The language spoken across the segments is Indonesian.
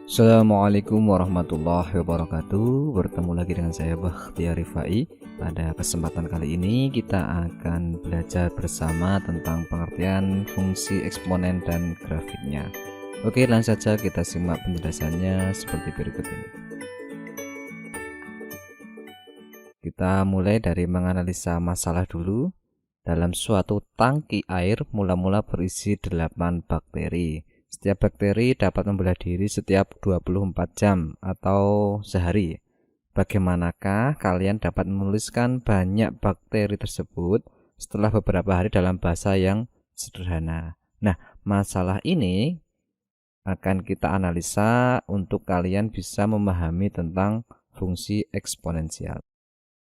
Assalamualaikum warahmatullahi wabarakatuh. Bertemu lagi dengan saya Bakhtiar Rifai. Pada kesempatan kali ini kita akan belajar bersama tentang pengertian fungsi eksponen dan grafiknya. Oke, langsung saja kita simak penjelasannya seperti berikut ini. Kita mulai dari menganalisa masalah dulu. Dalam suatu tangki air mula-mula berisi 8 bakteri. Setiap bakteri dapat membelah diri setiap 24 jam atau sehari. Bagaimanakah kalian dapat menuliskan banyak bakteri tersebut setelah beberapa hari dalam bahasa yang sederhana? Nah, masalah ini akan kita analisa untuk kalian bisa memahami tentang fungsi eksponensial.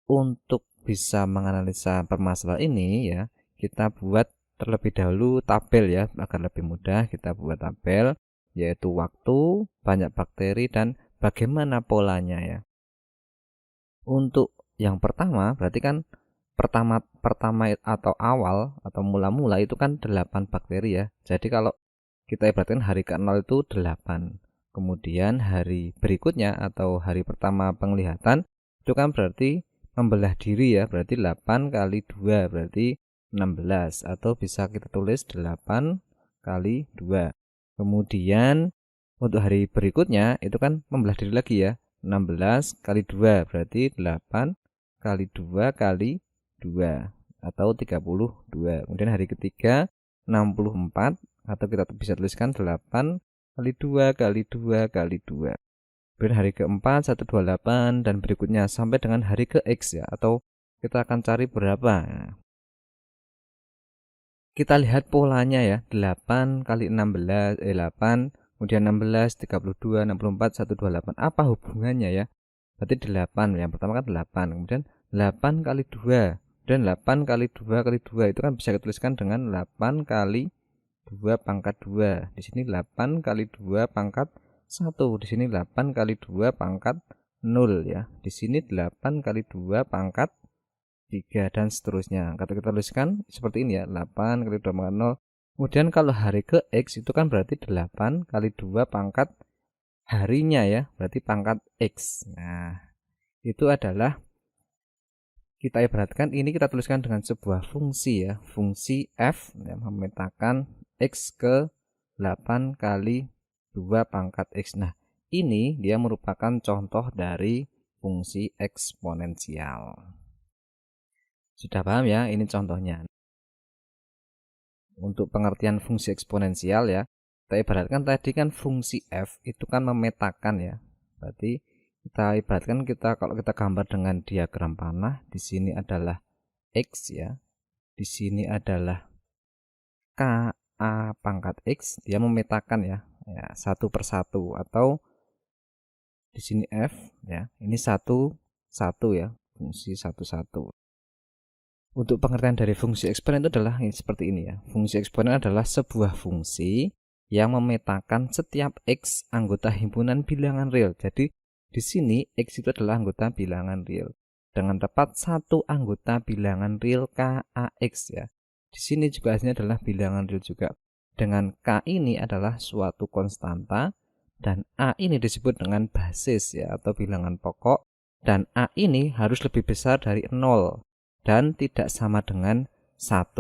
Untuk bisa menganalisa permasalahan ini ya, kita buat terlebih dahulu tabel ya, agar lebih mudah. Kita buat tabel yaitu waktu, banyak bakteri, dan bagaimana polanya ya. Untuk yang pertama berarti kan pertama atau awal atau mula-mula itu kan 8 bakteri ya. Jadi kalau kita ibaratkan hari ke-0 itu 8. Kemudian hari berikutnya atau hari pertama penglihatan itu kan berarti membelah diri ya, berarti 8 kali 2 berarti 16, atau bisa kita tulis 8 kali 2. Kemudian untuk hari berikutnya itu kan membelah diri lagi ya, 16 kali 2 berarti 8 kali 2 kali 2 atau 32. Kemudian hari ketiga 64, atau kita bisa tuliskan 8 kali 2 kali 2 kali 2. Kemudian hari keempat 128 dan berikutnya sampai dengan hari ke X ya, atau kita akan cari berapa. Kita lihat polanya ya, 8 kali 16 8, kemudian 16 32 64 128. Apa hubungannya ya? Berarti 8, yang pertama kan 8, kemudian 8 kali 2, dan 8 kali 2 kali 2 itu kan bisa dituliskan dengan 8 kali 2 pangkat 2. Di sini 8 kali 2 pangkat 1. Di sini 8 kali 2 pangkat 0 ya. Di sini 8 kali 2 pangkat 3 dan seterusnya. Kalau kita tuliskan seperti ini ya, 8 kali 2 pangkat 0. Kemudian kalau hari ke X itu kan berarti 8 kali 2 pangkat harinya ya, berarti pangkat X. Nah, itu adalah kita ibaratkan ini kita tuliskan dengan sebuah fungsi ya, fungsi f yang memetakan x ke 8 kali 2 pangkat x. Nah, ini dia merupakan contoh dari fungsi eksponensial. Sudah paham ya, ini contohnya. Untuk pengertian fungsi eksponensial ya, kita ibaratkan tadi kan fungsi f itu kan memetakan ya. Berarti kita ibaratkan kalau kita gambar dengan diagram panah, di sini adalah X ya. Di sini adalah KA pangkat X, dia memetakan ya. Ya, satu per satu, atau di sini F ya. Ini satu ya, fungsi satu. Untuk pengertian dari fungsi eksponen itu adalah seperti ini ya. Fungsi eksponen adalah sebuah fungsi yang memetakan setiap X anggota himpunan bilangan real. Jadi di sini X itu adalah anggota bilangan real dengan tepat satu anggota bilangan real KAX ya. Di sini juga hasilnya adalah bilangan real juga. Dengan K ini adalah suatu konstanta dan A ini disebut dengan basis ya, atau bilangan pokok, dan A ini harus lebih besar dari 0 dan tidak sama dengan 1.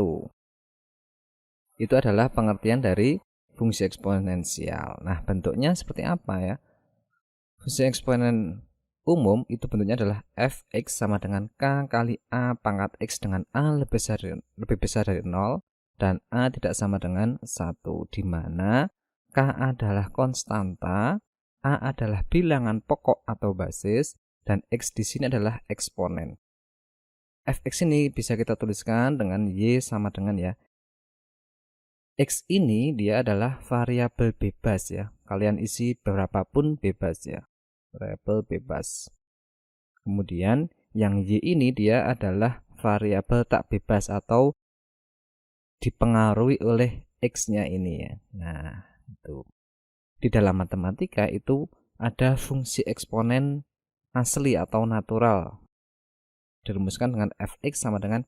Itu adalah pengertian dari fungsi eksponensial. Nah, bentuknya seperti apa ya? Fungsi eksponen umum itu bentuknya adalah fx sama dengan k kali a pangkat x, dengan a lebih besar dari 0 dan a tidak sama dengan 1, di mana k adalah konstanta, a adalah bilangan pokok atau basis, dan x di sini adalah eksponen. Fx ini bisa kita tuliskan dengan y sama dengan ya, X ini dia adalah variabel bebas ya. Kalian isi berapapun bebas ya. Variabel bebas. Kemudian yang Y ini dia adalah variabel tak bebas atau dipengaruhi oleh X-nya ini ya. Nah, itu. Di dalam matematika itu ada fungsi eksponen asli atau natural. Dirumuskan dengan fx sama dengan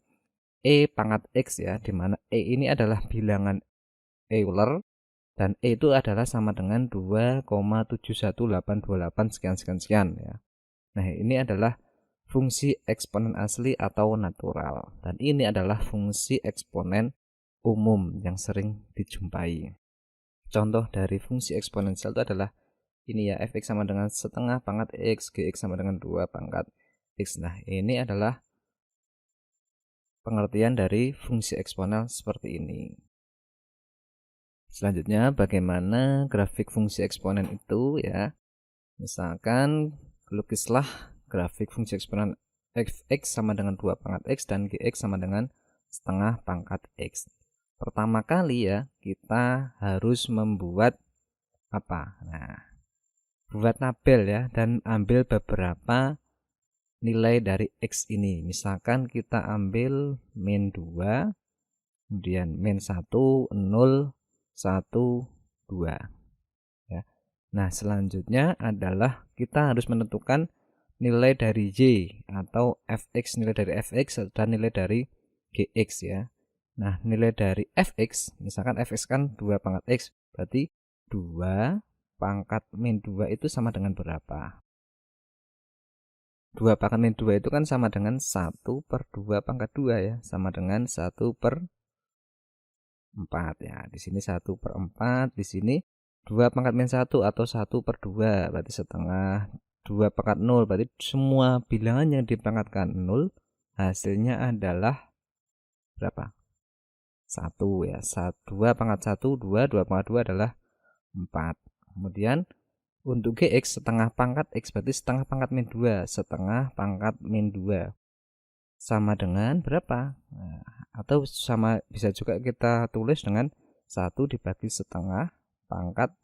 E pangkat X ya, di mana E ini adalah bilangan Euler Dan E itu adalah sama dengan 2,71828 sekian ya. Nah, ini adalah fungsi eksponen asli atau natural, dan ini adalah fungsi eksponen umum yang sering dijumpai. Contoh dari fungsi eksponensial itu adalah ini ya, fx sama dengan setengah pangkat x, gx sama dengan 2 pangkat x. Nah, ini adalah pengertian dari fungsi eksponensial seperti ini. Selanjutnya, bagaimana grafik fungsi eksponen itu ya. Misalkan lukislah grafik fungsi eksponen fx sama dengan 2 pangkat x dan gx sama dengan setengah pangkat x. Pertama kali ya, kita harus membuat apa? Nah, buat tabel ya, dan ambil beberapa nilai dari x ini. Misalkan kita ambil min 2, kemudian min 1, 0, 1, 2 ya. Nah, selanjutnya adalah kita harus menentukan nilai dari y atau fx, nilai dari fx dan nilai dari gx ya. Nah, nilai dari fx, misalkan fx kan 2 pangkat x, berarti 2 pangkat min 2 itu sama dengan berapa? 2 pangkat min 2 itu kan sama dengan 1 per 2 pangkat 2 ya, sama dengan 1 per 4 ya. Di sini 1 per 4, di sini 2 pangkat min 1 atau 1 per 2 berarti setengah, 2 pangkat 0 berarti semua bilangan yang dipangkatkan 0 hasilnya adalah berapa? 1 ya. 2 pangkat 1 2, 2 pangkat 2 adalah 4. Kemudian untuk gx setengah pangkat x berarti setengah pangkat min 2, setengah pangkat min 2 sama dengan berapa? Nah, atau sama bisa juga kita tulis dengan 1 dibagi setengah pangkat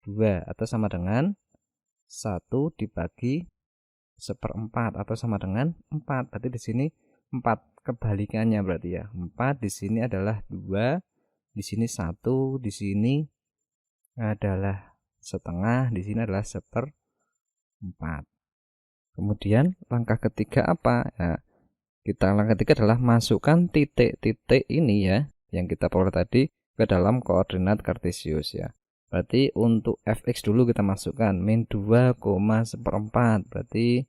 2 atau sama dengan 1 dibagi seperempat atau sama dengan 4. Berarti di sini 4 kebalikannya berarti ya. 4 di sini adalah 2, di sini 1, di sini adalah setengah, di sini adalah seperempat. Kemudian langkah ketiga apa? Nah, langkah ketiga adalah masukkan titik-titik ini ya, yang kita peroleh tadi ke dalam koordinat kartesius ya. Berarti untuk fx dulu kita masukkan min 2, seperempat. Berarti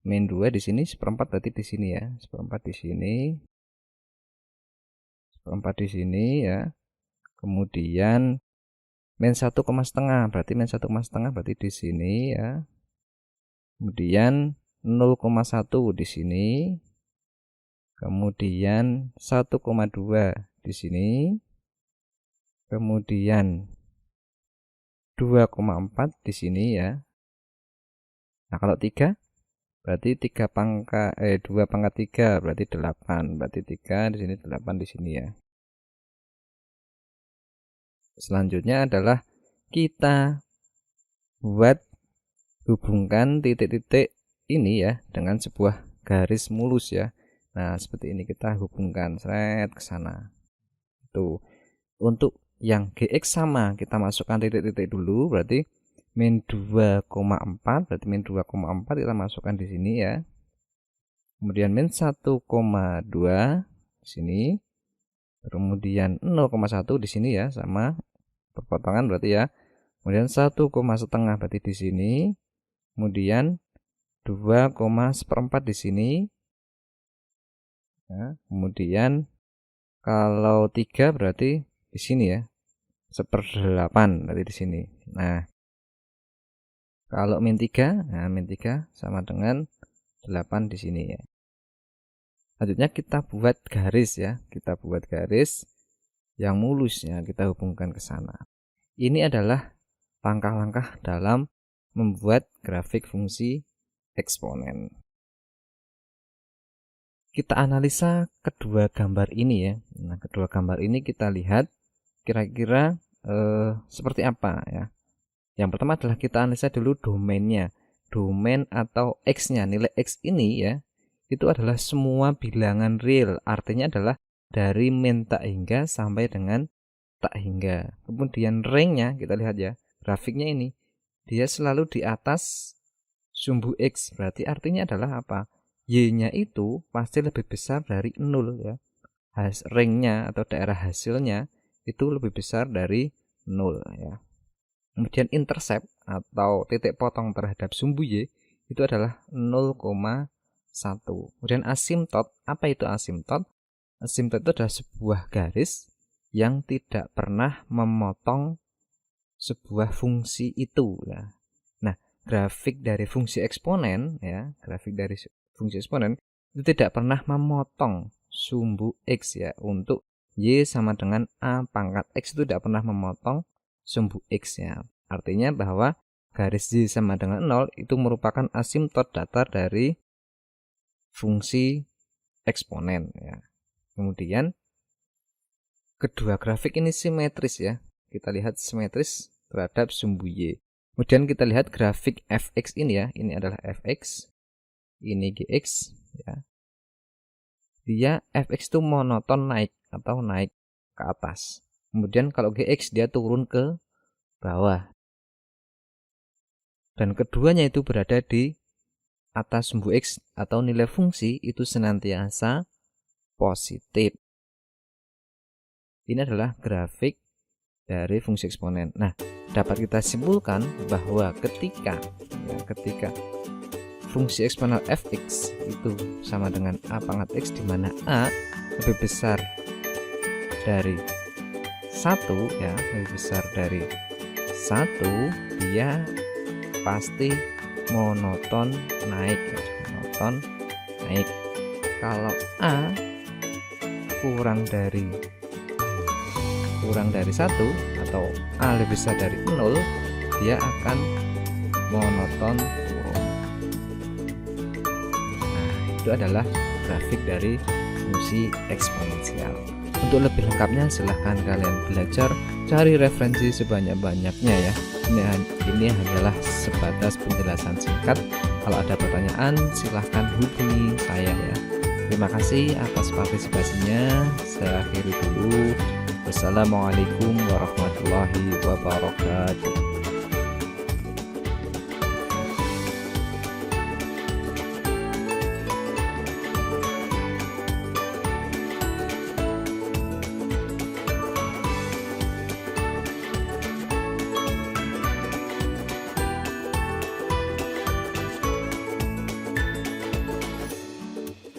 min 2 di sini, seperempat berarti di sini ya. Seperempat di sini. Seperempat di sini ya. Kemudian min 1, setengah berarti min 1, setengah berarti di sini ya. Kemudian 0,1 di sini. Kemudian 1,2 di sini. Kemudian 2,4 di sini ya. Nah, kalau 3 berarti 2 pangkat 3 berarti 8. Berarti 3 di sini, 8 di sini ya. Selanjutnya adalah kita buat hubungkan titik-titik ini ya dengan sebuah garis mulus ya. Nah, seperti ini kita hubungkan seret ke sana. Tuh. Untuk yang gx sama kita masukkan titik-titik dulu, berarti min 2,4 berarti min 2,4 kita masukkan di sini ya. Kemudian min 1,2 di sini. Kemudian 0,1 di sini ya, sama perpotongan berarti ya. Kemudian 1, setengah berarti di sini. Kemudian 2, seperempat di sini. Nah, kemudian kalau 3 berarti di sini ya. 1/8 berarti di sini. Nah, kalau min 3, nah min 3 sama dengan 8 di sini ya. Selanjutnya kita buat garis ya. Kita buat garis yang mulus ya, kita hubungkan ke sana. Ini adalah langkah-langkah dalam membuat grafik fungsi eksponen. Kita analisa kedua gambar ini ya. Nah, kedua gambar ini kita lihat kira-kira seperti apa ya. Yang pertama adalah kita analisa dulu domainnya. Domain atau x-nya, nilai x ini ya, itu adalah semua bilangan real. Artinya adalah dari min tak hingga sampai dengan tak hingga. Kemudian range-nya kita lihat ya, grafiknya ini dia selalu di atas sumbu x, berarti artinya adalah apa? Y-nya itu pasti lebih besar dari 0 ya. Range-nya atau daerah hasilnya itu lebih besar dari 0 ya. Kemudian intercept atau titik potong terhadap sumbu Y itu adalah 0,1. Kemudian asimtot, apa itu asimtot? Asimtot itu adalah sebuah garis yang tidak pernah memotong sebuah fungsi itu ya. Nah, grafik dari fungsi eksponen ya, grafik dari fungsi eksponen itu tidak pernah memotong sumbu X ya. Untuk Y sama dengan A pangkat X itu tidak pernah memotong sumbu X ya. Artinya bahwa garis Y sama dengan 0 itu merupakan asimtot datar dari fungsi eksponen ya. Kemudian kedua grafik ini simetris ya. Kita lihat simetris terhadap sumbu Y. Kemudian kita lihat grafik fx ini ya. Ini adalah fx, ini gx ya. Dia fx itu monoton naik atau naik ke atas. Kemudian kalau gx dia turun ke bawah. Dan keduanya itu berada di atas sumbu X atau nilai fungsi itu senantiasa positif. Ini adalah grafik dari fungsi eksponen. Nah, dapat kita simpulkan bahwa ketika fungsi eksponen fx itu sama dengan a pangkat x, di mana a lebih besar dari 1 ya, lebih besar dari 1, dia pasti monoton naik ya, monoton naik. Kalau A kurang dari 1 atau A lebih besar dari 0, dia akan monoton turun. Nah, itu adalah grafik dari fungsi eksponensial. Untuk lebih lengkapnya silahkan kalian belajar, cari referensi sebanyak-banyaknya ya. Ini hanyalah sebatas penjelasan singkat. Kalau ada pertanyaan silahkan hubungi saya ya. Terima kasih atas partisipasinya. Saya akhiri dulu. Wassalamualaikum warahmatullahi wabarakatuh.